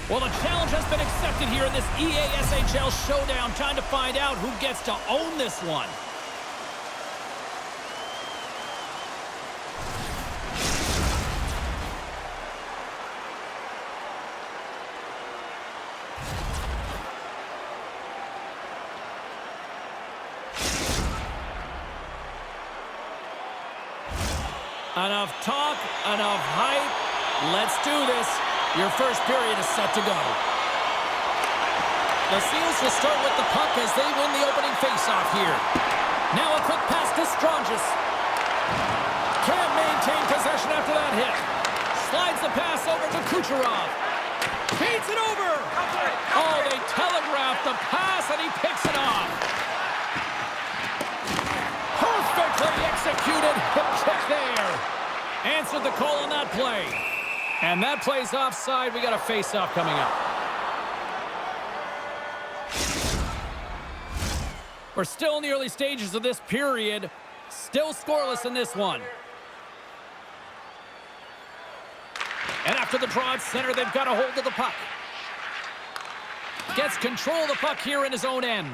Well, the challenge has been accepted here in this SBHL showdown. Time to find out who gets to own this one. Enough talk, enough hype. Let's do this. Your first period is set to go. The Seals will start with the puck as they win the opening faceoff here. Now a quick pass to Strongis. Can't maintain possession after that hit. Slides the pass over to Kucherov. Feeds it over. Oh, they telegraphed the pass and he picks it off. Perfectly executed hip check there. Answered the call on that play. And that play's offside. We got a face-off coming up. We're still in the early stages of this period. Still scoreless in this one. And after the draw at center, they've got a hold of the puck. Gets control of the puck here in his own end.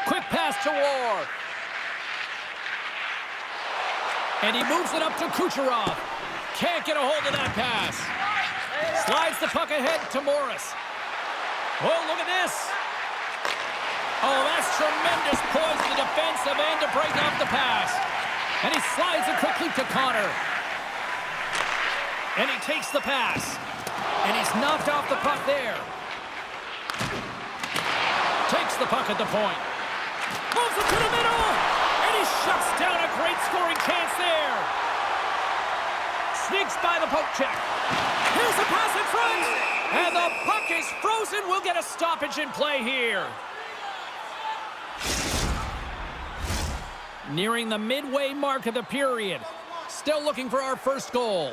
Quick pass to Ward. And he moves it up to Kucherov. Can't get a hold of that pass. Slides the puck ahead to Morris. Oh, look at this. Oh, that's tremendous poise in the defensive end to break off the pass. And he slides it quickly to Connor. And he takes the pass. And he's knocked off the puck there. Takes the puck at the point. Moves it to the middle. And he shuts down a great scoring chance there. Sneaks by the poke check. Here's the pass in front. And the puck is frozen. We'll get a stoppage in play here. Nearing the midway mark of the period. Still looking for our first goal.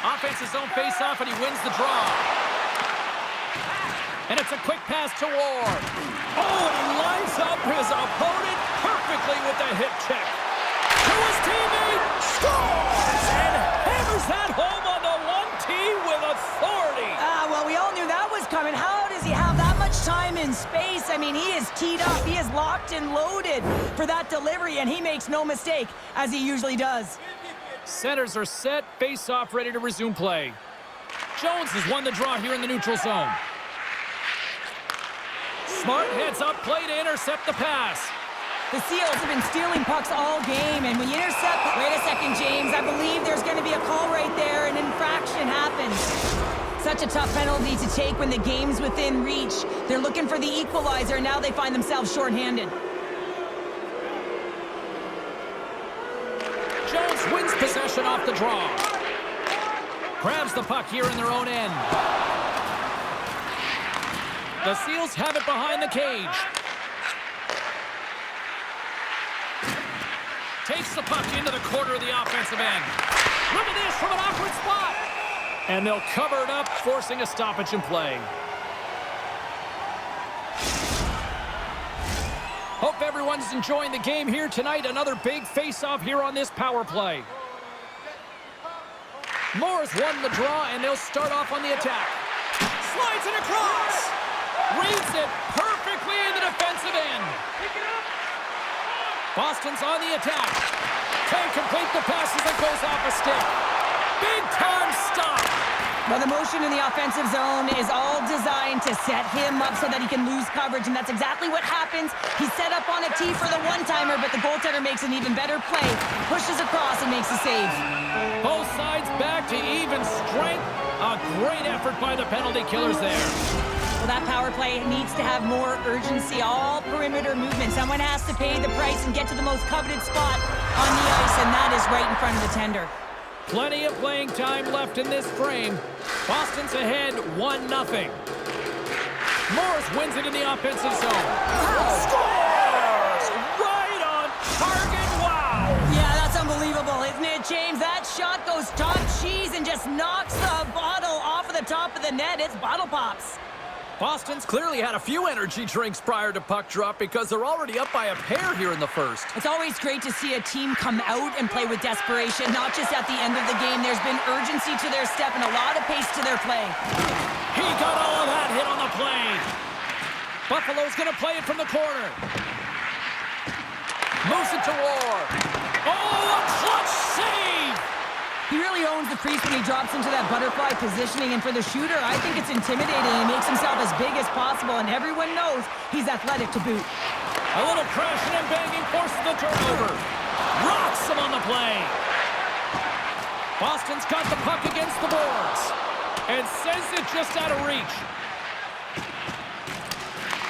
Offense his own face-off, and he wins the draw. And it's a quick pass to Ward. Oh, and he lines up his opponent perfectly with the hip check. To his teammate, scores! And hammers that home on the 1T with authority. Well, we all knew that was coming. How does he have that much time and space? I mean, he is teed up. He is locked and loaded for that delivery, and he makes no mistake, as he usually does. Centers are set, face-off ready to resume play. Jones has won the draw here in the neutral zone. Smart heads up play to intercept the pass. The Seals have been stealing pucks all game, and when you intercept... Wait a second, James. I believe there's going to be a call right there. An infraction happens. Such a tough penalty to take when the game's within reach. They're looking for the equalizer, and now they find themselves shorthanded. Jones wins possession off the draw. Grabs the puck here in their own end. The Seals have it behind the cage. Takes the puck into the corner of the offensive end. Look at this from an awkward spot. And they'll cover it up, forcing a stoppage in play. Hope everyone's enjoying the game here tonight. Another big face-off here on this power play. Moore's won the draw, and they'll start off on the attack. Slides it across. Reads it perfectly in the defensive end. Boston's on the attack. Can't complete the pass as it goes off a stick. Big-time stop. Well, the motion in the offensive zone is all designed to set him up so that he can lose coverage, and that's exactly what happens. He's set up on a tee for the one-timer, but the goaltender makes an even better play, pushes across, and makes a save. Both sides back to even strength. A great effort by the penalty killers there. Well, that power play needs to have more urgency, all perimeter movement. Someone has to pay the price and get to the most coveted spot on the ice, and that is right in front of the tender. Plenty of playing time left in this frame. Boston's ahead 1-0. Morris wins it in the offensive zone. Scores! Right on target. Wow! Yeah, that's unbelievable, isn't it, James? That shot goes top cheese and just knocks the bottle off of the top of the net. It's bottle pops. Boston's clearly had a few energy drinks prior to puck drop because they're already up by a pair here in the first. It's always great to see a team come out and play with desperation, not just at the end of the game. There's been urgency to their step and a lot of pace to their play. He got all of that hit on the play. Buffalo's going to play it from the corner. Moves it to War. Oh, a clutch save! He really owns the crease when he drops into that butterfly positioning, and for the shooter, I think it's intimidating. He makes himself as big as possible, and everyone knows he's athletic to boot. A little crashing and banging forces the turnover. Rocks him on the play. Boston's got the puck against the boards and sends it just out of reach.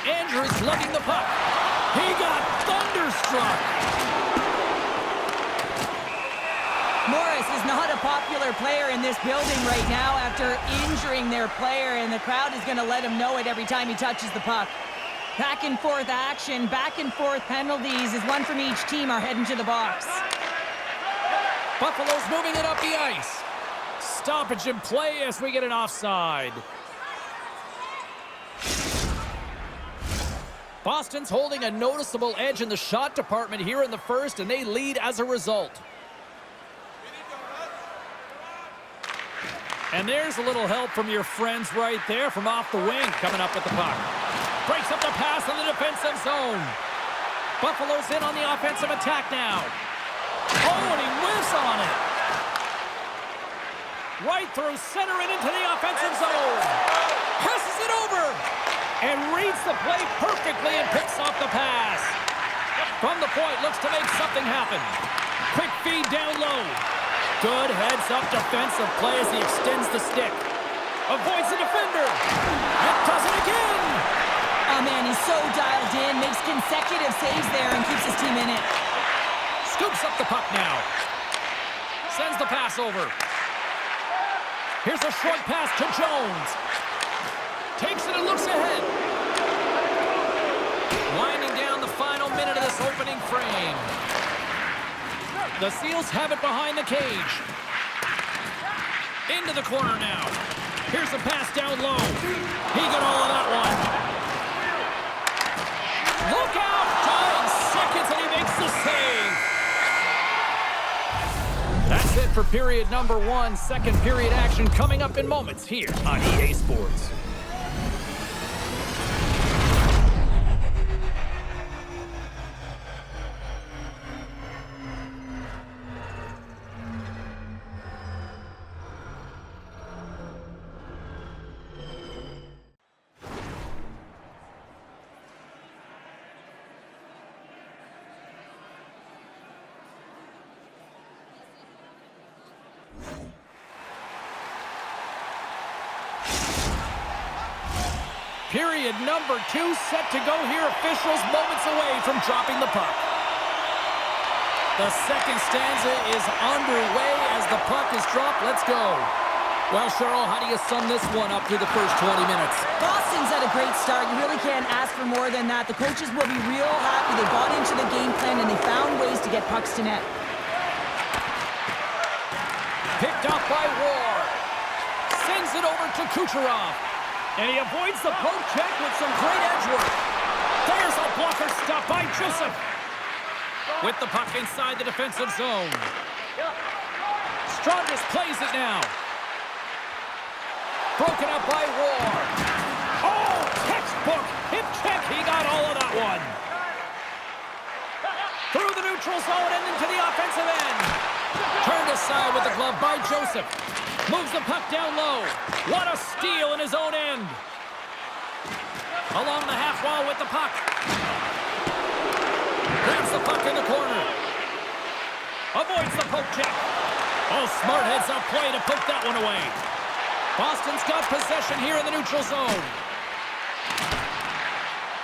Andrews lugging the puck. He got thunderstruck. Morris is not a popular player in this building right now after injuring their player, and the crowd is going to let him know it every time he touches the puck. Back and forth action, back and forth penalties as one from each team are heading to the box. Buffalo's moving it up the ice. Stoppage in play as we get an offside. Boston's holding a noticeable edge in the shot department here in the first, and they lead as a result. And there's a little help from your friends right there from off the wing, coming up with the puck. Breaks up the pass in the defensive zone. Buffalo's in on the offensive attack now. Oh, and he whiffs on it. Right through center and into the offensive zone. Passes it over. And reads the play perfectly and picks off the pass. From the point, looks to make something happen. Quick feed down low. Good heads-up defensive play as he extends the stick. Avoids the defender. And does it again. Oh, man, he's so dialed in. Makes consecutive saves there and keeps his team in it. Scoops up the puck now. Sends the pass over. Here's a short pass to Jones. Takes it and looks ahead. Winding down the final minute of this opening frame. The Seals have it behind the cage. Into the corner now. Here's a pass down low. He got all of that one. Look out! Dying seconds and he makes the save. That's it for period number one. Second period action coming up in moments here on EA Sports. Period number two set to go here. Officials moments away from dropping the puck. The second stanza is underway as the puck is dropped. Let's go. Well, Cheryl, how do you sum this one up through the first 20 minutes? Boston's had a great start. You really can't ask for more than that. The coaches will be real happy. They bought into the game plan and they found ways to get pucks to net. Picked up by War. Sends it over to Kucherov. And he avoids the poke check with some great edge work. There's a blocker stop by Joseph. With the puck inside the defensive zone. Strongest plays it now. Broken up by War. Oh, textbook hip check. He got all of that one. Through the neutral zone and into the offensive end. Turned aside with the glove by Joseph. Moves the puck down low. What a steal in his own end. Along the half wall with the puck. Grabs the puck in the corner. Avoids the poke check. Oh, smart heads-up play to poke that one away. Boston's got possession here in the neutral zone.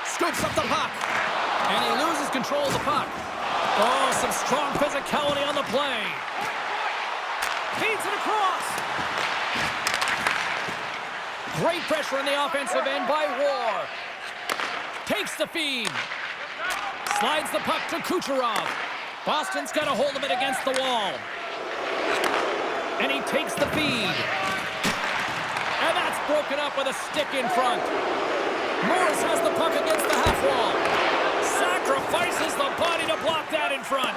Scoops up the puck. And he loses control of the puck. Oh, some strong physicality on the play. Feeds it across. Great pressure in the offensive end by War. Takes the feed. Slides the puck to Kucherov. Boston's got a hold of it against the wall. And he takes the feed. And that's broken up with a stick in front. Morris has the puck against the half wall. Sacrifices the body to block that in front.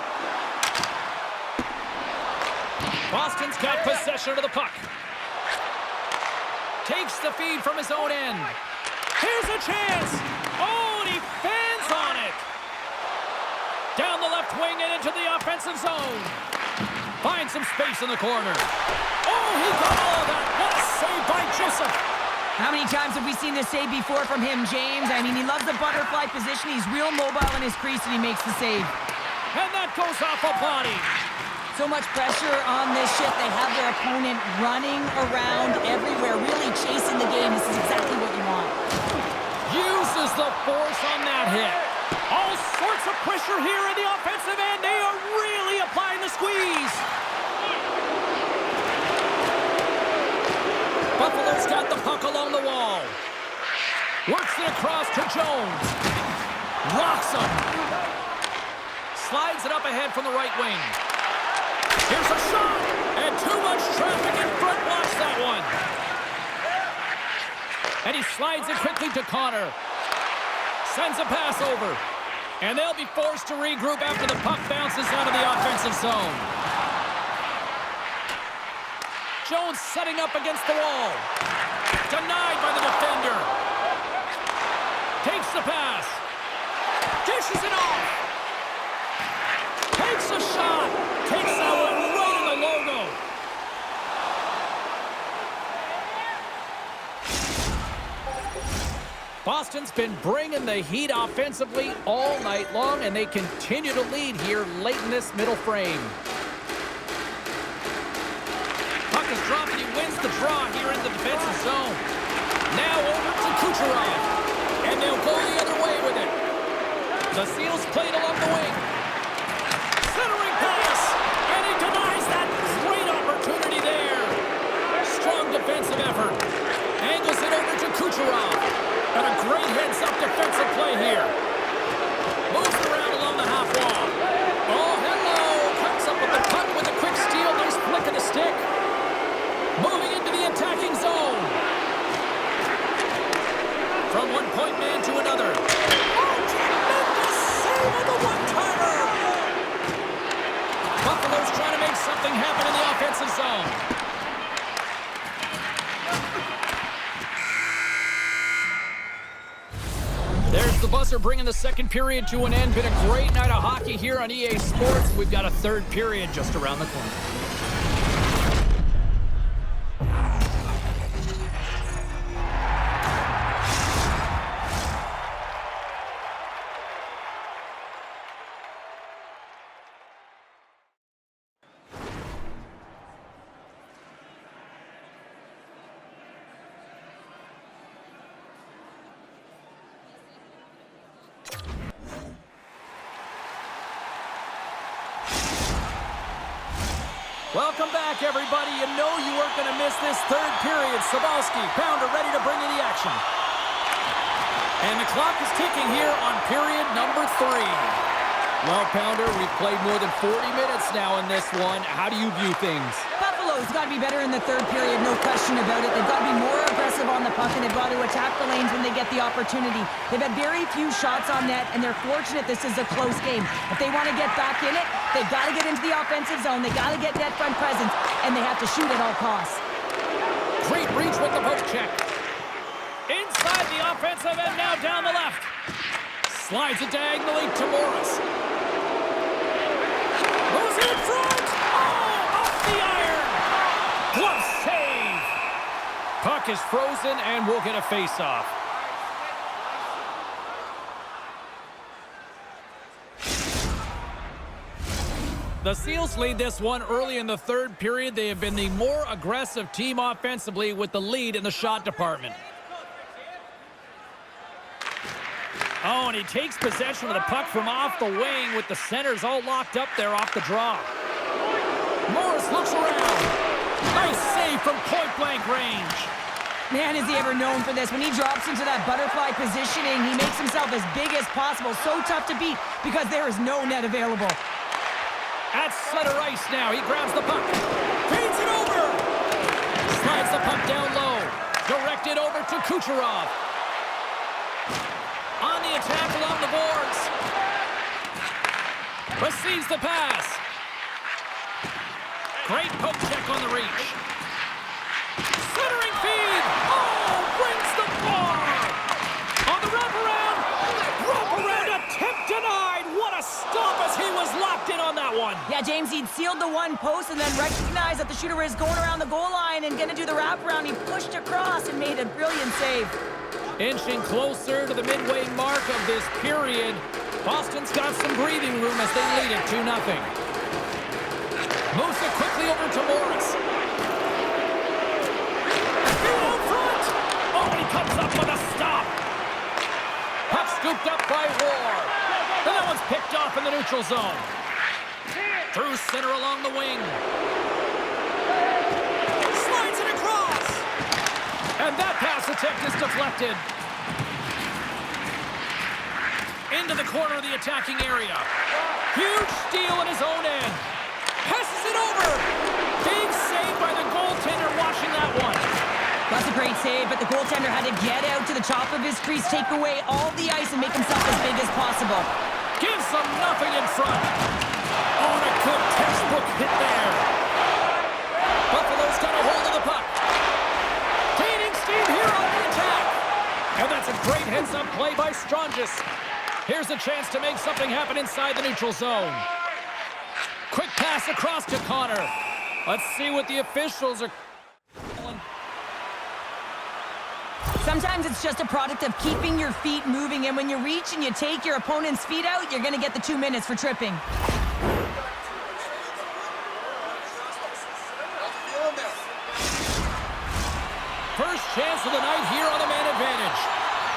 Boston's got possession of the puck. Takes the feed from his own end. Here's a chance. Oh, and he fans on it. Down the left wing and into the offensive zone. Finds some space in the corner. Oh, he got all of that. What a save by Joseph. How many times have we seen this save before from him, James? I mean, he loves the butterfly position. He's real mobile in his crease, and he makes the save. And that goes off a body. So much pressure on this shift. They have their opponent running around everywhere, really chasing the game. This is exactly what you want. Uses the force on that hit. All sorts of pressure here in the offensive end. They are really applying the squeeze. Buffalo's got the puck along the wall. Works it across to Jones. Rocks him. Slides it up ahead from the right wing. Here's a shot, and too much traffic in front. Watch that one. And he slides it quickly to Connor. Sends a pass over. And they'll be forced to regroup after the puck bounces out of the offensive zone. Jones setting up against the wall. Denied by the defender. Takes the pass. Dishes it off. Takes a shot. Takes that one right in the logo. Boston's been bringing the heat offensively all night long, and they continue to lead here late in this middle frame. Puck is dropped, and he wins the draw here in the defensive zone. Now over to Kucherov, and they'll go the other way with it. The Seals played along the wing. Centering pass, and he denies that great opportunity there. Strong defensive effort. Angles it over to Kucherov. And a great heads-up defensive play here. Moves around along the half wall. Oh, hello. Comes up with the puck with a quick steal. Nice flick of the stick. Moving into the attacking zone. From one point man to another. Oh, tremendous save on the one-timer. Buffalo's trying to make something happen in the offensive zone. There's the buzzer bringing the second period to an end. Been a great night of hockey here on EA Sports. We've got a third period just around the corner. Welcome back, everybody. You know you weren't going to miss this third period. Sabalski, Pounder ready to bring you the action. And the clock is ticking here on period number 3. Well, Pounder, we've played more than 40 minutes now in this one. How do you view things? Buffalo's got to be better in the third period, no question about it. They've got to be more aggressive on the puck, and they've got to attack the lanes when they get the opportunity. They've had very few shots on net, and they're fortunate this is a close game. If they want to get back in it, they've got to get into the offensive zone. They've got to get net front presence, and they have to shoot at all costs. Great reach with the poke check. Inside the offensive and now down the left. Slides it diagonally to Morris. Moves in front. Oh, off the iron. What a save. Puck is frozen and we'll get a face-off. The Seals lead this one early in the third period. They have been the more aggressive team offensively with the lead in the shot department. Oh, and he takes possession of the puck from off the wing with the centers all locked up there off the draw. Morris looks around. Nice save from point-blank range. Man, is he ever known for this. When he drops into that butterfly positioning, he makes himself as big as possible. So tough to beat because there is no net available. At center ice now. He grabs the puck. Feeds it over. Slides the puck down low. Directed over to Kucherov. the attack along the boards. Receives the pass. Great poke check on the reach. Centering feed. Oh, brings the bar. On the wraparound. Wraparound attempt denied. What a stop as he was locked in on that one. Yeah, James, he'd sealed the one post and then recognized that the shooter was going around the goal line and going to do the wraparound. He pushed across and made a brilliant save. Inching closer to the midway mark of this period. Boston's got some breathing room as they lead it 2-0. Moves it quickly over to Morris. Out front! Oh, and he comes up with a stop. Puck scooped up by Ward. And that one's picked off in the neutral zone. Through center along the wing. Slides it across. And that pass attempt is deflected. Into the corner of the attacking area. Huge steal in his own end. Passes it over. Big save by the goaltender watching that one. That's a great save, but the goaltender had to get out to the top of his crease, take away all the ice, and make himself as big as possible. Gives them nothing in front. Oh, and a good textbook hit there. Buffalo's got a hold of the puck. Gaining steam here on the attack. And that's a great heads-up play by Strongis. Here's a chance to make something happen inside the neutral zone. Quick pass across to Connor. Let's see what the officials are calling. Sometimes it's just a product of keeping your feet moving, and when you reach and you take your opponent's feet out, you're going to get the 2 minutes for tripping. First chance of the night here on the man advantage.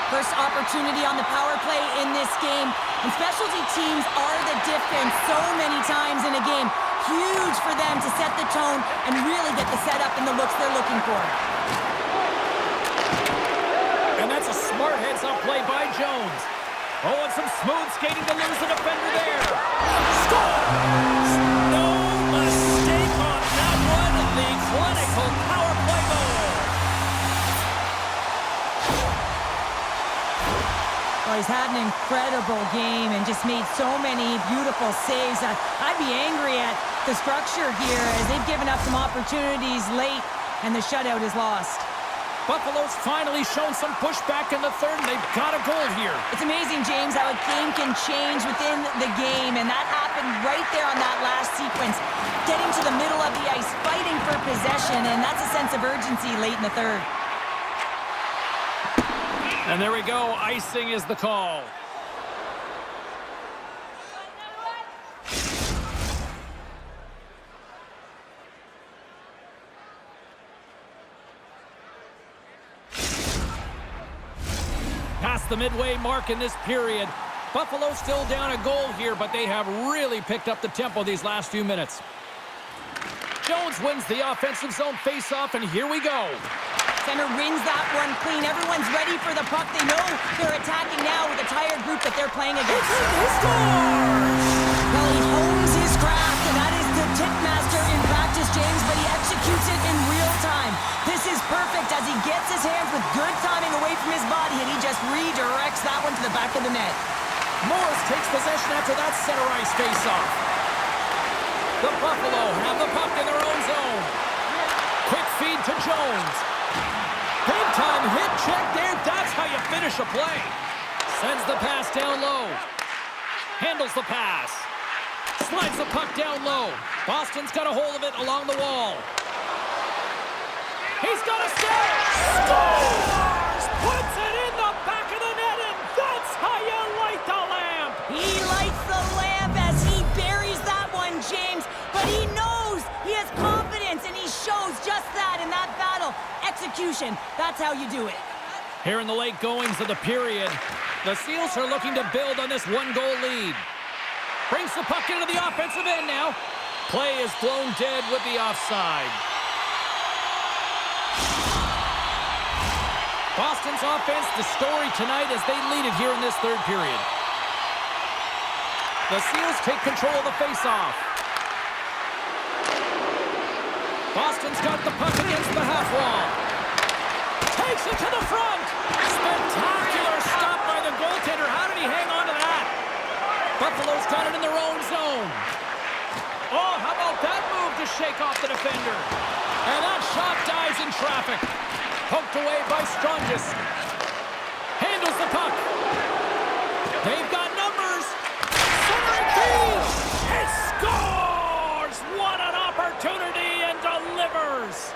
First opportunity on the power play in this game. And specialty teams are the difference so many times in a game. Huge for them to set the tone and really get the setup and the looks they're looking for. And that's a smart heads-up play by Jones. Oh, and some smooth skating to lose the defender there. Scores! No mistake on that one. The clinical power play goal. Well, he's had an incredible game and just made so many beautiful saves. I'd be angry at the structure here as they've given up some opportunities late and the shutout is lost. Buffalo's finally shown some pushback in the third, and they've got a goal here. It's amazing, James, how a game can change within the game, and that happened right there on that last sequence. Getting to the middle of the ice, fighting for possession, and that's a sense of urgency late in the third. And there we go. Icing is the call. Past the midway mark in this period. Buffalo still down a goal here, but they have really picked up the tempo these last few minutes. Jones wins the offensive zone faceoff, and here we go. Center wins that one clean. Everyone's ready for the puck. They know they're attacking now with a tired group that they're playing against. He scores! Well, he hones his craft, and that is the tip master in practice, James, but he executes it in real time. This is perfect as he gets his hands with good timing away from his body, and he just redirects that one to the back of the net. Morris takes possession after that center ice faceoff. The Buffalo have the puck in their own zone. Quick feed to Jones. Big time hit check there. That's how you finish a play. Sends the pass down low. Handles the pass. Slides the puck down low. Boston's got a hold of it along the wall. He's got a step. Scores! Puts it in the back of the net, and that's how you light the lamp. He lights the lamp as he buries that one, James, but he knows he has confidence, and he shows just that in that battle. Execution, that's how you do it. Here in the late goings of the period, the Seals are looking to build on this one-goal lead. Brings the puck into the offensive end now. Play is blown dead with the offside. Boston's offense, the story tonight as they lead it here in this third period. The Seals take control of the faceoff. Boston's got the puck against the half wall. Takes it to the front. Spectacular stop by the goaltender. How did Buffalo's done it in their own zone. Oh, how about that move to shake off the defender? And that shot dies in traffic. Poked away by Strongis. Handles the puck. They've got numbers. Centering field. It scores! What an opportunity, and delivers.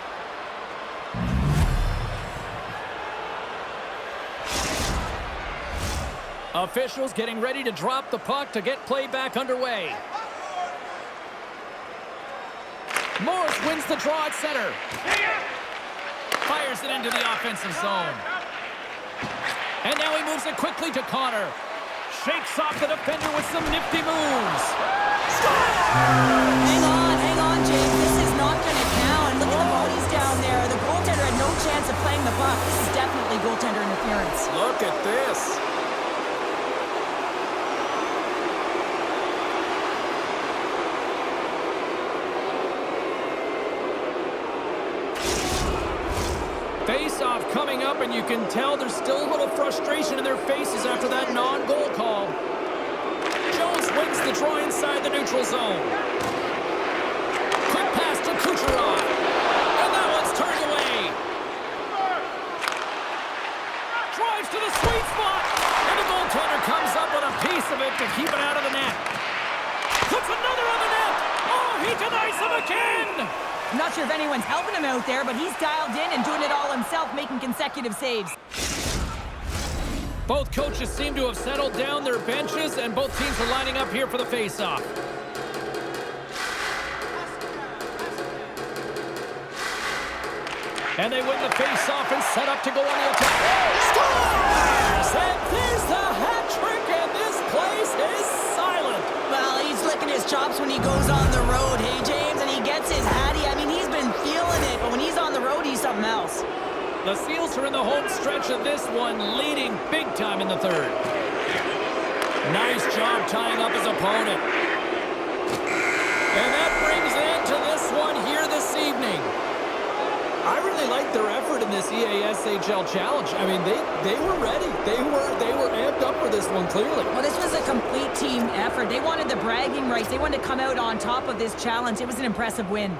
Officials getting ready to drop the puck to get play back underway. Morris wins the draw at center. Fires it into the offensive zone. And now he moves it quickly to Connor. Shakes off the defender with some nifty moves. Score! Hang on, James. This is not going to count. Look at the bodies down there. The goaltender had no chance of playing the puck. This is definitely goaltender interference. Look at this. Face-off coming up, and you can tell there's still a little frustration in their faces after that non-goal call. Jones wins the draw inside the neutral zone. Quick pass to Kucherov. And that one's turned away. Drives to the sweet spot. And the goaltender comes up with a piece of it to keep it out of the net. Puts another on the net. Oh, he denies him again. I'm not sure if anyone's helping him out there, but he's dialed in and doing it all himself, making consecutive saves. Both coaches seem to have settled down their benches, and both teams are lining up here for the face-off. And they win the face-off and set up to go on the attack. Scores! And there's the hat trick, and this place is silent. Well, he's licking his chops when he goes on the road, hey, James? And he gets his hattie. I mean, he's been feeling it, but when he's on the road, he's something else. The Seals are in the home stretch of this one, leading big time in the third. Nice job tying up his opponent. And that brings an end to this one here this evening. I really like their effort in this EASHL challenge. I mean, they were ready. They were amped up for this one, clearly. Well, this was a complete team effort. They wanted the bragging rights. They wanted to come out on top of this challenge. It was an impressive win.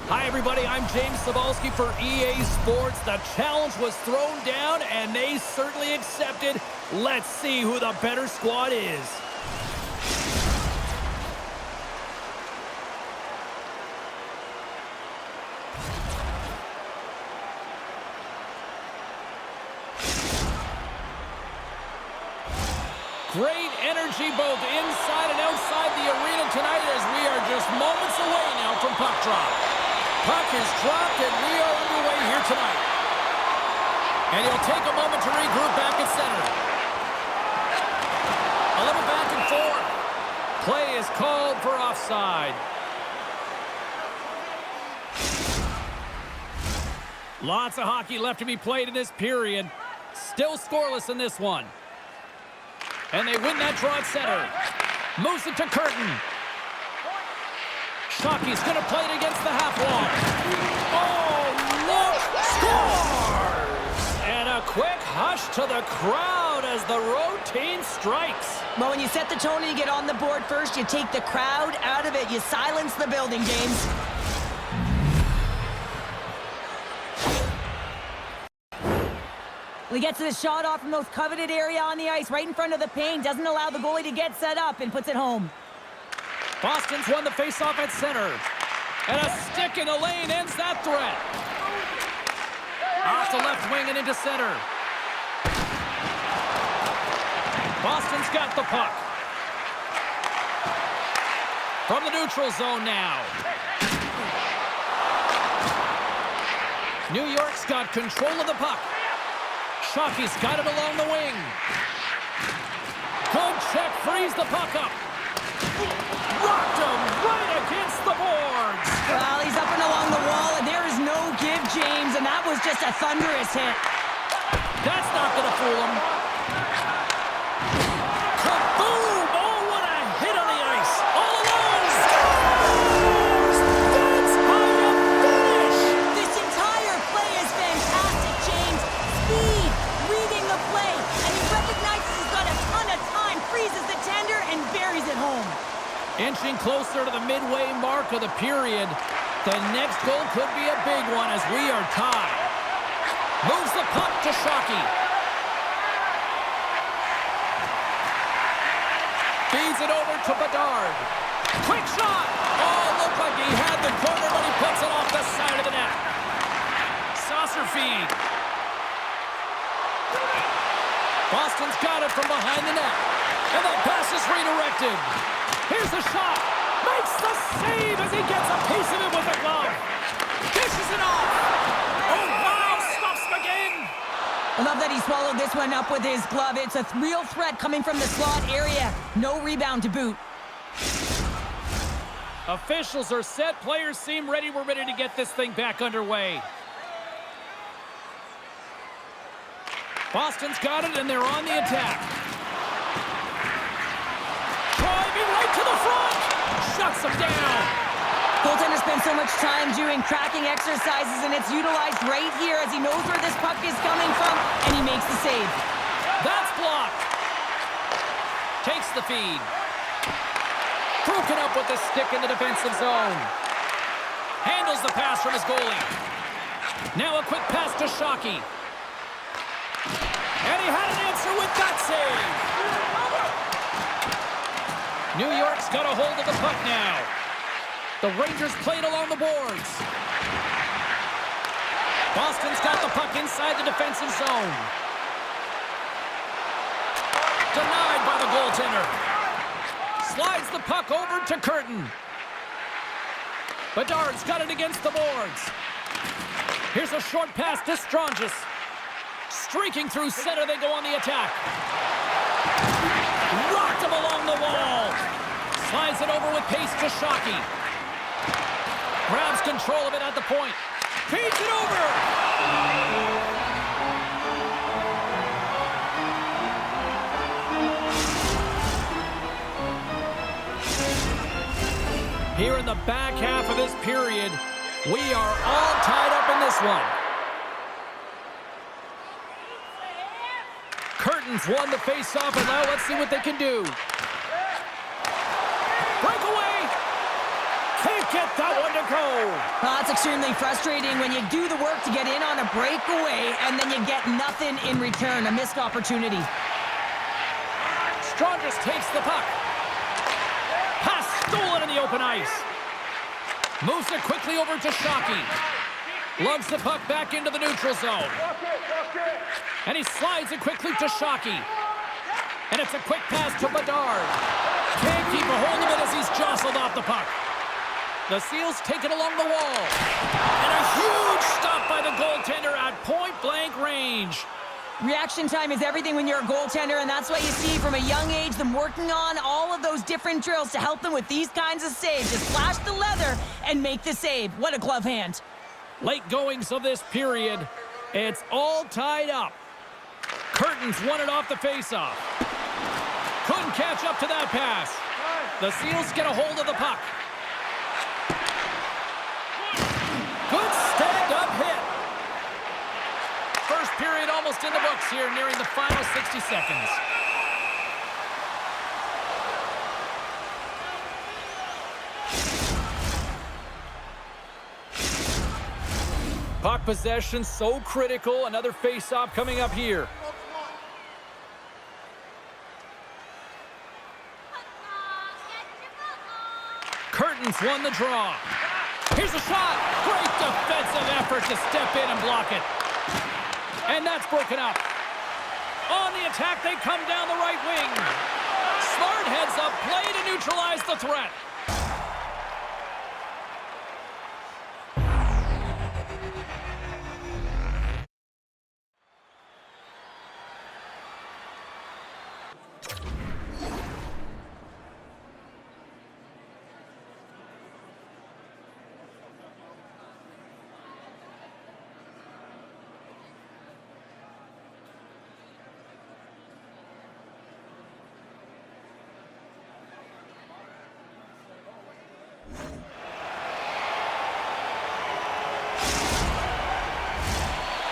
Hi, everybody. I'm James Cebulski for EA Sports. The challenge was thrown down, and they certainly accepted. Let's see who the better squad is. Great energy both inside and outside the arena tonight as we are just moments away now from puck drop. Puck is dropped, and we are underway here tonight. And he'll take a moment to regroup back at center. A little back and forth. Play is called for offside. Lots of hockey left to be played in this period. Still scoreless in this one. And they win that draw at center. Moves it to Curtin. Shockey's going to play it against the half wall. Oh, look! Scores! And a quick hush to the crowd as the road team strikes. Well, when you set the tone and you get on the board first, you take the crowd out of it. You silence the building, James. He gets the shot off the most coveted area on the ice, right in front of the paint. Doesn't allow the goalie to get set up and puts it home. Boston's won the faceoff at center. And a stick in the lane ends that threat. Off the left wing and into center. Boston's got the puck. From the neutral zone now. New York's got control of the puck. Shockey's got it along the wing. Good check, frees the puck up. Rocked him right against the boards. Well, he's up and along the wall, and there is no give, James, and that was just a thunderous hit. That's not going to fool him. Kaboom! Oh, what a hit on the ice. All alone. Scores! That's how you finish. This entire play is fantastic, James. Speed, reading the play, and he recognizes he's got a ton of time, freezes the tender, and buries it home. Inching closer to the midway mark of the period. The next goal could be a big one as we are tied. Moves the puck to Shockey. Feeds it over to Bedard. Quick shot! Oh, looked like he had the corner, but he puts it off the side of the net. Saucer feed. Boston's got it from behind the net. And that pass is redirected. Here's the shot. Makes the save as he gets a piece of it with the glove. Dishes it off. Oh, wow. Stops him again. I love that he swallowed this one up with his glove. It's a real threat coming from the slot area. No rebound to boot. Officials are set. Players seem ready. We're ready to get this thing back underway. Boston's got it, and they're on the attack. Driving right to the front. Shuts him down. Goaltender spends so much time doing tracking exercises, and it's utilized right here as he knows where this puck is coming from, and he makes the save. That's blocked. Takes the feed. Broken up with the stick in the defensive zone. Handles the pass from his goalie. Now a quick pass to Shockey. And he had an answer with that save. New York's got a hold of the puck now. The Rangers played along the boards. Boston's got the puck inside the defensive zone. Denied by the goaltender. Slides the puck over to Curtin. Bedard's got it against the boards. Here's a short pass to Strangis. Streaking through center, they go on the attack. Rocked him along the wall. Slides it over with pace to Shockey. Grabs control of it at the point. Feeds it over. Here in the back half of this period, we are all tied up in this one. Curtin's won the face-off, and now let's see what they can do. Breakaway! Can't get that one to go. Well, it's extremely frustrating when you do the work to get in on a breakaway, and then you get nothing in return, a missed opportunity. Strangis takes the puck. Pass stolen in the open ice. Moves it quickly over to Shockey. Lugs the puck back into the neutral zone. And he slides it quickly to Shockey. And it's a quick pass to Bedard. Can't keep a hold of it as he's jostled off the puck. The Seals take it along the wall. And a huge stop by the goaltender at point-blank range. Reaction time is everything when you're a goaltender, and that's why you see from a young age them working on all of those different drills to help them with these kinds of saves. Just flash the leather and make the save. What a glove hand. Late goings of this period, it's all tied up. Curtin's won it off the faceoff. Couldn't catch up to that pass. The Seals get a hold of the puck. Good stand-up hit. First period almost in the books here, nearing the final 60 seconds. Puck possession so critical. Another face-off coming up here. Curtin's won the draw. Here's a shot. Great defensive effort to step in and block it. And that's broken up. On the attack, they come down the right wing. Smart heads up play to neutralize the threat.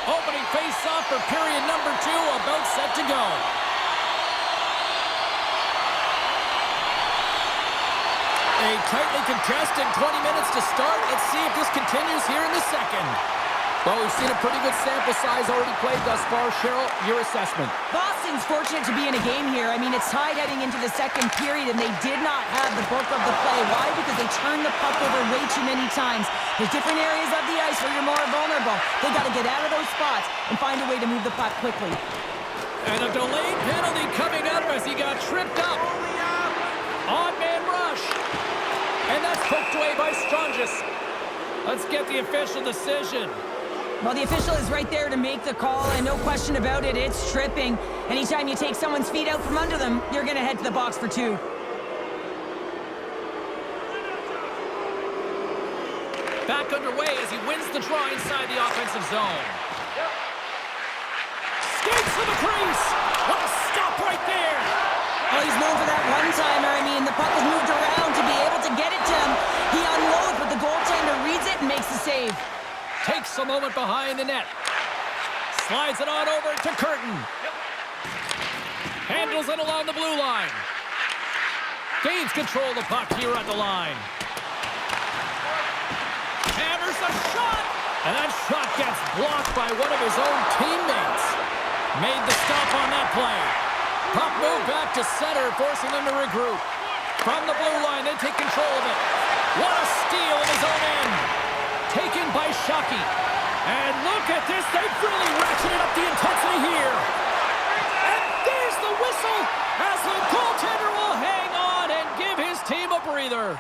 Opening face-off for period number 2, about set to go. A tightly contested 20 minutes to start. Let's see if this continues here in the second. Well, we've seen a pretty good sample size already played thus far. Cheryl, your assessment. Boston's fortunate to be in a game here. I mean, it's tied heading into the second period, and they did not have the bulk of the play. Why? Because they turned the puck over way too many times. There's different areas of the ice where you're more vulnerable. They got to get out of those spots and find a way to move the puck quickly. And a delayed penalty coming up as he got tripped up. Odd man rush. And that's poked away by Strongis. Let's get the official decision. Well, the official is right there to make the call, and no question about it, it's tripping. Anytime you take someone's feet out from under them, you're going to head to the box for 2. Back underway as he wins the draw inside the offensive zone. Skates to the crease. What a stop right there. Well, he's known for that one-timer. I mean, the puck was moved around to be able to get it to him. He unloads, but the goaltender reads it and makes the save. Takes a moment behind the net. Slides it on over to Curtin. Handles it along the blue line. Gains control of the puck here at the line. Hammers a shot. And that shot gets blocked by one of his own teammates. Made the stop on that play. Puck moved back to center, forcing them to regroup. From the blue line, they take control of it. What a steal in his own end. Taken by Shockey. And look at this. They've really ratcheted up the intensity here. And there's the whistle as the goaltender will hang on and give his team a breather.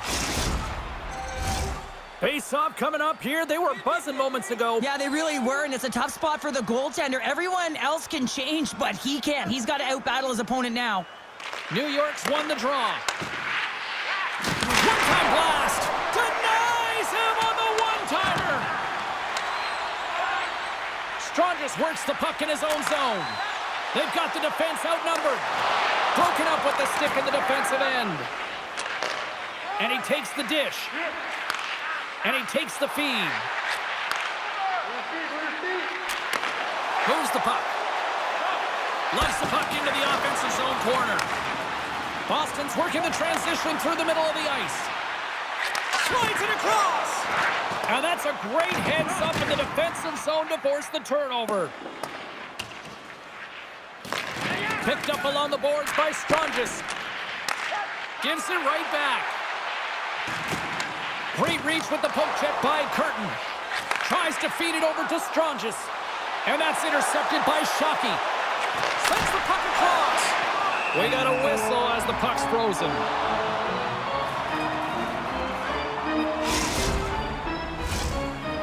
Face-off coming up here. They were buzzing moments ago. Yeah, they really were, and it's a tough spot for the goaltender. Everyone else can change, but he can't. He's got to out-battle his opponent now. New York's won the draw. One-time blast. Denies him on the one-timer. Strongis works the puck in his own zone. They've got the defense outnumbered. Broken up with the stick in the defensive end. And he takes the dish. And he takes the feed. Moves the puck. Lifts the puck into the offensive zone corner. Boston's working the transition through the middle of the ice. Slides it across. And that's a great heads up in the defensive zone to force the turnover. Picked up along the boards by Strongis. Gives it right back. Great reach with the poke check by Curtin. Tries to feed it over to Strongis. And that's intercepted by Shockey. Sends the puck across. We got a whistle as the puck's frozen.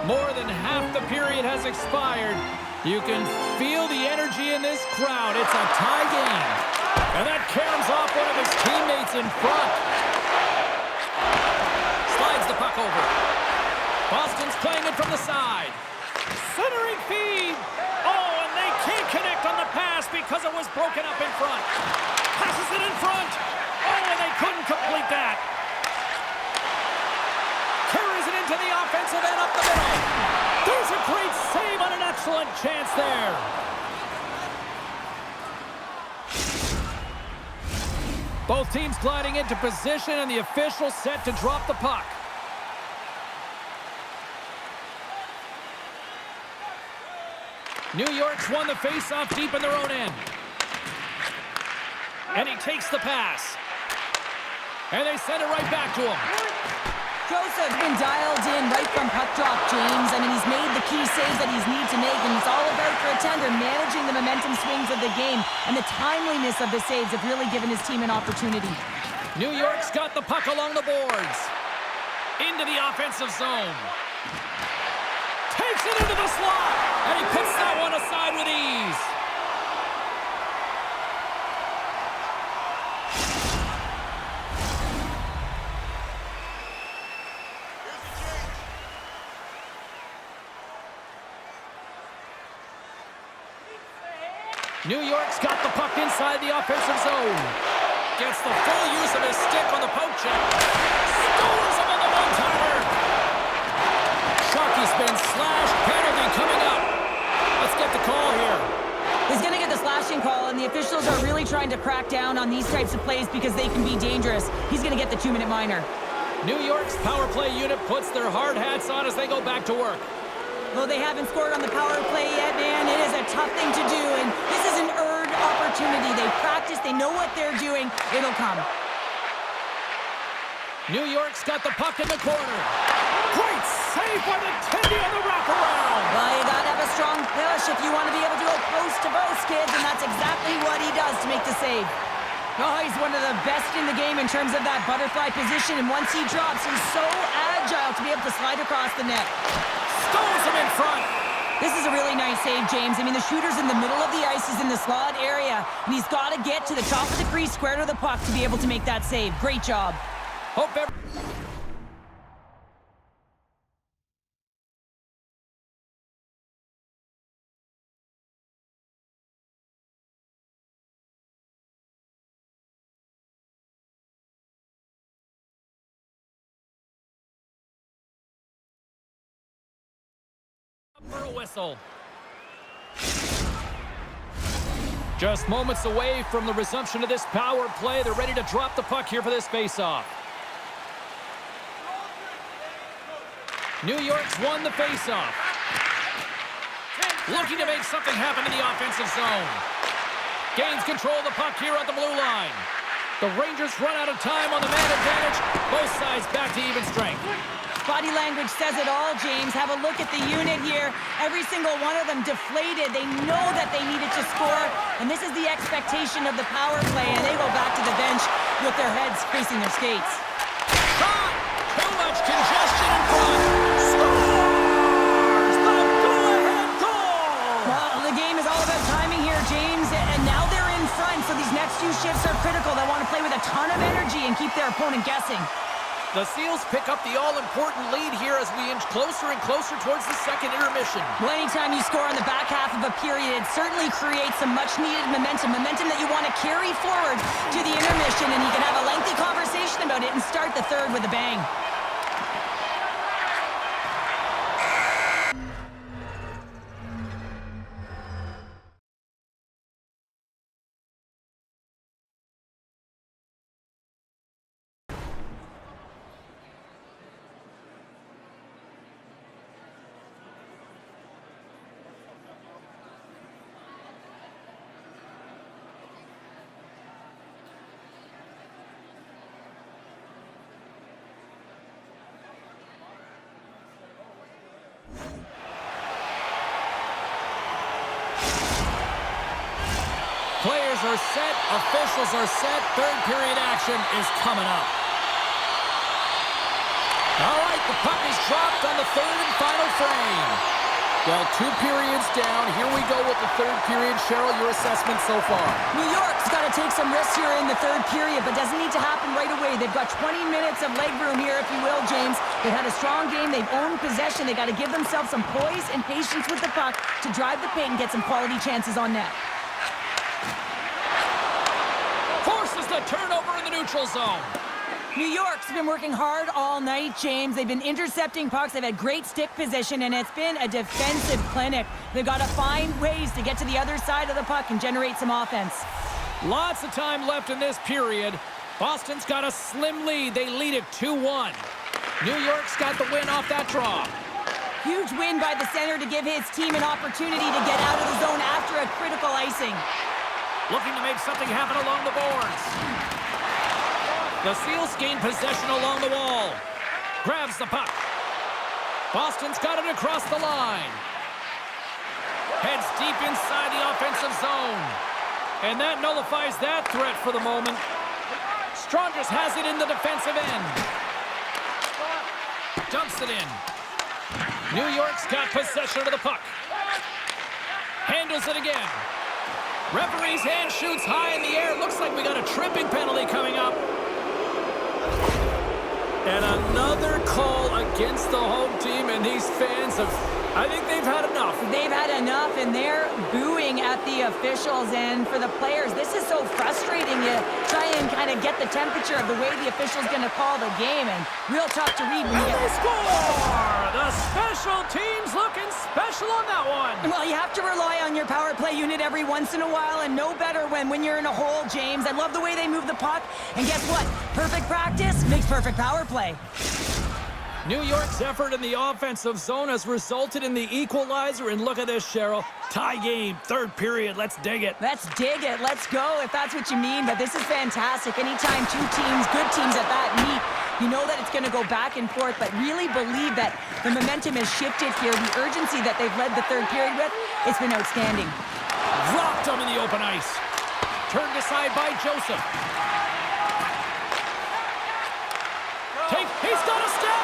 More than half the period has expired. You can feel the energy in this crowd. It's a tie game. And that caroms off one of his teammates in front. Slides the puck over. Boston's playing it from the side. Centering feed. Oh, and they can't connect on the pass because it was broken up in front. Passes it in front. Oh, and they couldn't complete that. Carries it into the offensive end up the middle. There's a great save on an excellent chance there. Both teams gliding into position, and the official set to drop the puck. New York's won the face-off deep in their own end. And he takes the pass. And they send it right back to him. Joseph's been dialed in right from puck drop, James. I mean, he's made the key saves that he's need to make, and it's all about for a tender managing the momentum swings of the game, and the timeliness of the saves have really given his team an opportunity. New York's got the puck along the boards. Into the offensive zone. Takes it into the slot, and he puts that one aside with ease. New York's got the puck inside the offensive zone. Gets the full use of his stick on the poke check. Scores him on the one-timer. Sharky's been slashed. Penalty coming up. Let's get the call here. He's going to get the slashing call, and the officials are really trying to crack down on these types of plays because they can be dangerous. He's going to get the 2-minute minor. New York's power play unit puts their hard hats on as they go back to work. Though they haven't scored on the power play yet, man, it is a tough thing to do, and this is an earned opportunity. They practice, they know what they're doing. It'll come. New York's got the puck in the corner. Great save by the Tendy on the wraparound. Well, you gotta have a strong push if you want to be able to go post-to-post, kids, and that's exactly what he does to make the save. Oh, he's one of the best in the game in terms of that butterfly position, and once he drops, he's so agile to be able to slide across the net. Stones him in front. This is a really nice save, James. I mean, the shooter's in the middle of the ice. He's in the slot area, and he's got to get to the top of the crease, square to the puck, to be able to make that save. Great job. Hope for a whistle. Just moments away from the resumption of this power play. They're ready to drop the puck here for this faceoff. New York's won the faceoff. Looking to make something happen in the offensive zone. Gains control of the puck here at the blue line. The Rangers run out of time on the man advantage. Both sides back to even strength. Body language says it all, James. Have a look at the unit here. Every single one of them deflated. They know that they needed to score, and this is the expectation of the power play, and they go back to the bench with their heads facing their skates. Shot! Too much congestion in front. Scores! The go-ahead goal! Well, the game is all about timing here, James, and now they're in front, so these next few shifts are critical. They want to play with a ton of energy and keep their opponent guessing. The Seals pick up the all-important lead here as we inch closer and closer towards the second intermission. Well, anytime you score on the back half of a period, it certainly creates some much-needed momentum that you want to carry forward to the intermission, and you can have a lengthy conversation about it and start the third with a bang. Players are set, officials are set, third period action is coming up. All right, the puck is dropped on the third and final frame. Well, 2 periods down. Here we go with the third period. Cheryl, your assessment so far? New York's got to take some risks here in the third period, but doesn't need to happen right away. They've got 20 minutes of leg room here, if you will, James. They've had a strong game. They've owned possession. They've got to give themselves some poise and patience with the puck to drive the paint and get some quality chances on net. Forces the turnover in the neutral zone. New York's been working hard all night, James. They've been intercepting pucks. They've had great stick position, and it's been a defensive clinic. They've got to find ways to get to the other side of the puck and generate some offense. Lots of time left in this period. Boston's got a slim lead. They lead it 2-1. New York's got the win off that draw. Huge win by the center to give his team an opportunity to get out of the zone after a critical icing. Looking to make something happen along the boards. The Seals gain possession along the wall. Grabs the puck. Boston's got it across the line. Heads deep inside the offensive zone. And that nullifies that threat for the moment. Strongest has it in the defensive end. Dumps it in. New York's got possession of the puck. Handles it again. Referee's hand shoots high in the air. Looks like we got a tripping penalty coming up. And another call against the home team, and these fans I think they've had enough. They've had enough, and they're booing at the officials. And for the players, this is so frustrating. You try and kind of get the temperature of the way the official's going to call the game, and real tough to read when you get... They score! The special team's looking special on that one. Well, you have to rely on your power play unit every once in a while, and no better when you're in a hole, James. I love the way they move the puck, and guess what? Perfect practice makes perfect power play. New York's effort in the offensive zone has resulted in the equalizer, and look at this, Cheryl. Tie game, third period. Let's dig it. Let's dig it. Let's go, if that's what you mean. But this is fantastic. Anytime two teams, good teams at that, meet, you know that it's going to go back and forth, but really believe that the momentum has shifted here. The urgency that they've led the third period with, it's been outstanding. Dropped him in the open ice. Turned aside by Joseph. He's got a step.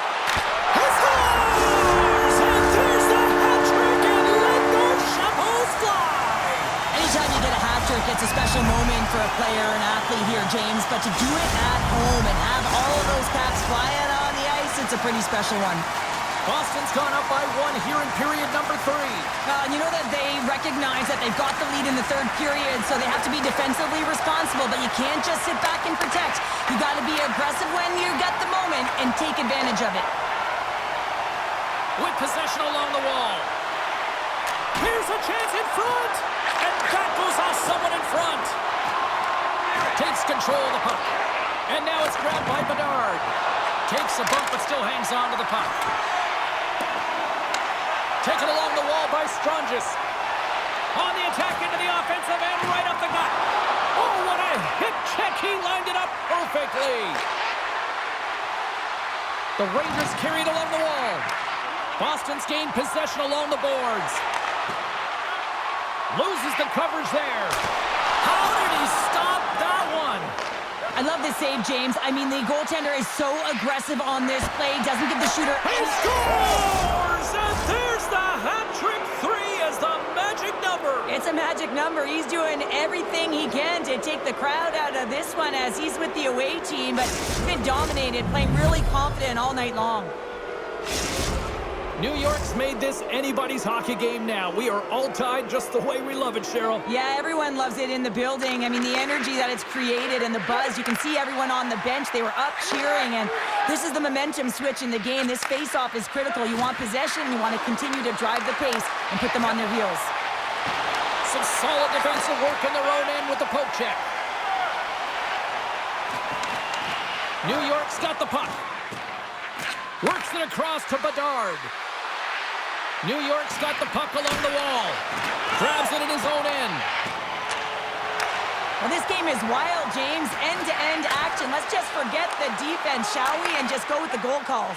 He scores! And there's the hat trick, and let those shovels fly! Anytime you get a hat trick, it's a special moment for a player, an athlete here, James. But to do it at home and have all of those caps flying on the ice, it's a pretty special one. Boston's gone up by one here in period number 3. You know that they recognize that they've got the lead in the third period, so they have to be defensively responsible, but you can't just sit back and protect. You got to be aggressive when you get the moment and take advantage of it. With possession along the wall. Here's a chance in front, and that goes off someone in front. Takes control of the puck, and now it's grabbed by Bedard. Takes a bump, but still hangs on to the puck. Taken along the wall by Strongest. On the attack into the offensive end, right up the gut. Oh, what a hip check. He lined it up perfectly. The Rangers carried along the wall. Boston's gained possession along the boards. Loses the coverage there. How did he stop that one? I love this save, James. I mean, the goaltender is so aggressive on this play. Doesn't give the shooter... He scores! And there's the hat trick. 3 as the magic number. It's a magic number. He's doing everything he can to take the crowd out of this one as he's with the away team, but he's been dominated, playing really confident all night long. New York's made this anybody's hockey game now. We are all tied just the way we love it, Cheryl. Yeah, everyone loves it in the building. I mean, the energy that it's created and the buzz. You can see everyone on the bench. They were up cheering, and this is the momentum switch in the game. This face-off is critical. You want possession. You want to continue to drive the pace and put them on their heels. Some solid defensive work in their own end with the poke check. New York's got the puck. Works it across to Bedard. New York's got the puck along the wall. Grabs it in his own end. Well, this game is wild, James. End-to-end action. Let's just forget the defense, shall we? And just go with the goal calls.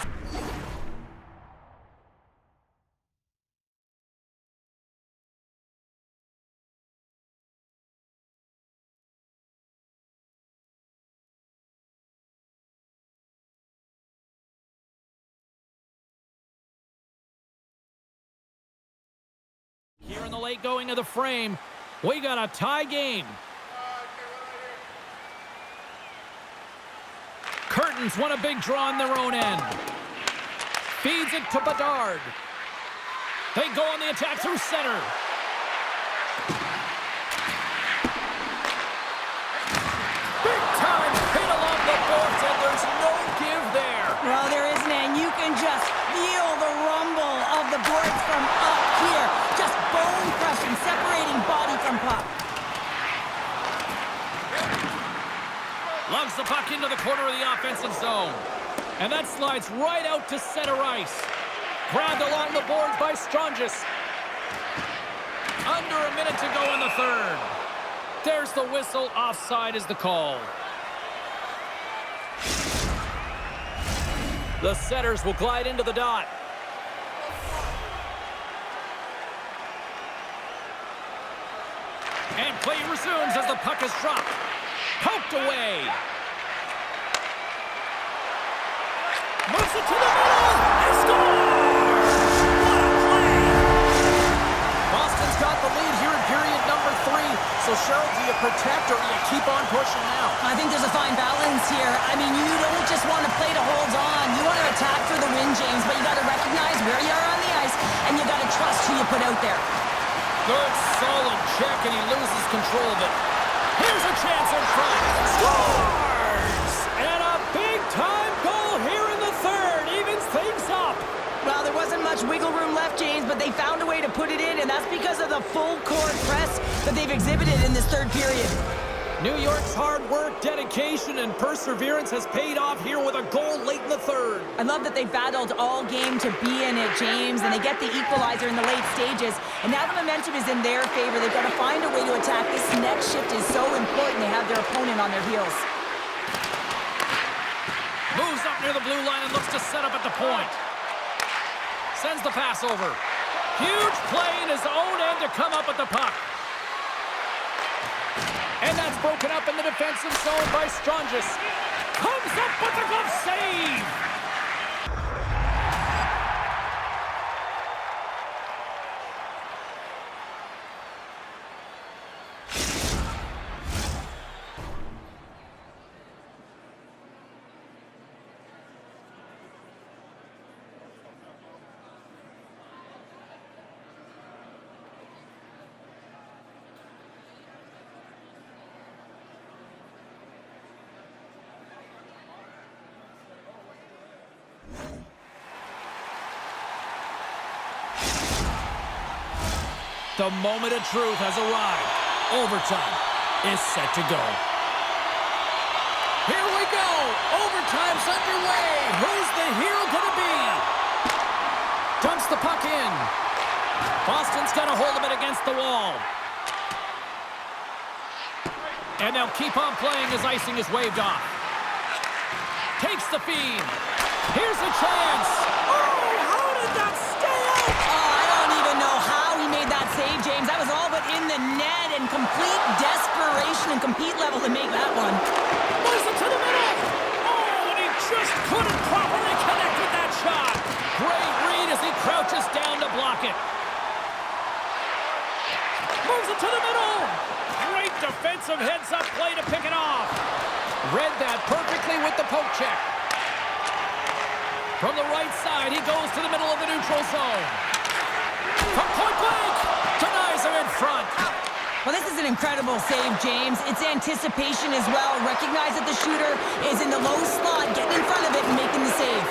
Here in the late going of the frame, we got a tie game. Curtains won a big draw in their own end. Feeds it to Bedard. They go on the attack through center. Big time hit along the boards, and there's no give there. Well, there isn't, and you can just feel the rumble of the boards from up here. Just bone crushing, separating body from puck. Lugs the puck into the corner of the offensive zone. And that slides right out to center ice. Grabbed along the boards by Strongest. Under a minute to go in the third. There's the whistle. Offside is the call. The setters will glide into the dot. And play resumes as the puck is dropped. Poked away. Moves it to the middle and scores! What a play! Boston's got the lead here in period number 3. So, Cheryl, do you protect or do you keep on pushing now? I think there's a fine balance here. I mean, you don't just want to play to hold on. You want to attack for the win, James, but you got to recognize where you are on the ice, and you got to trust who you put out there. Good, solid check, and he loses control of it. Here's a chance in front. Scores! And a big-time goal here in the third. Evens things up. Well, there wasn't much wiggle room left, James, but they found a way to put it in, and that's because of the full-court press that they've exhibited in this third period. New York's hard work, dedication, and perseverance has paid off here with a goal late in the third. I love that they battled all game to be in it, James, and they get the equalizer in the late stages. And now the momentum is in their favor. They've got to find a way to attack. This next shift is so important. They have their opponent on their heels. Moves up near the blue line and looks to set up at the point. Sends the pass over. Huge play in his own end to come up with the puck. And that's broken up in the defensive zone by Strangis. Comes up with the glove save! The moment of truth has arrived. Overtime is set to go. Here we go. Overtime's underway. Who's the hero going to be? Dumps the puck in. Boston's got a hold of it against the wall. And they'll keep on playing as icing is waved off. Takes the feed. Here's a chance. Oh, how did that stay out? Oh, I don't even know how he made that save, James. That was all but in the net, and complete desperation and compete level to make that one. Moves it to the middle. Oh, and he just couldn't properly connect with that shot. Great read as he crouches down to block it. Moves it to the middle. Great defensive heads-up play to pick it off. Read that perfectly with the poke check. From the right side, he goes to the middle of the neutral zone. From point blank, denies him in front. Well, this is an incredible save, James. It's anticipation as well. Recognize that the shooter is in the low slot, getting in front of it and making the save.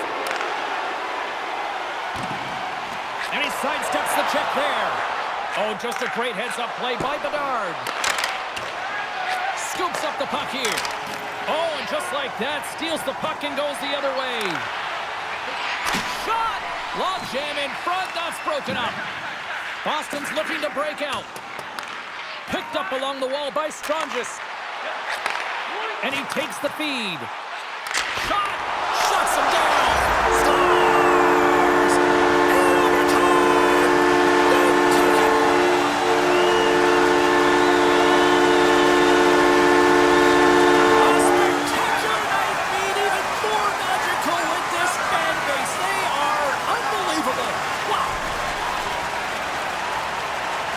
And he sidesteps the check there. Oh, just a great heads-up play by Bedard. Scoops up the puck here. Oh, and just like that, steals the puck and goes the other way. Shot! Log jam in front, that's broken up. Boston's looking to break out. Picked up along the wall by Strangis. And he takes the feed. Shot!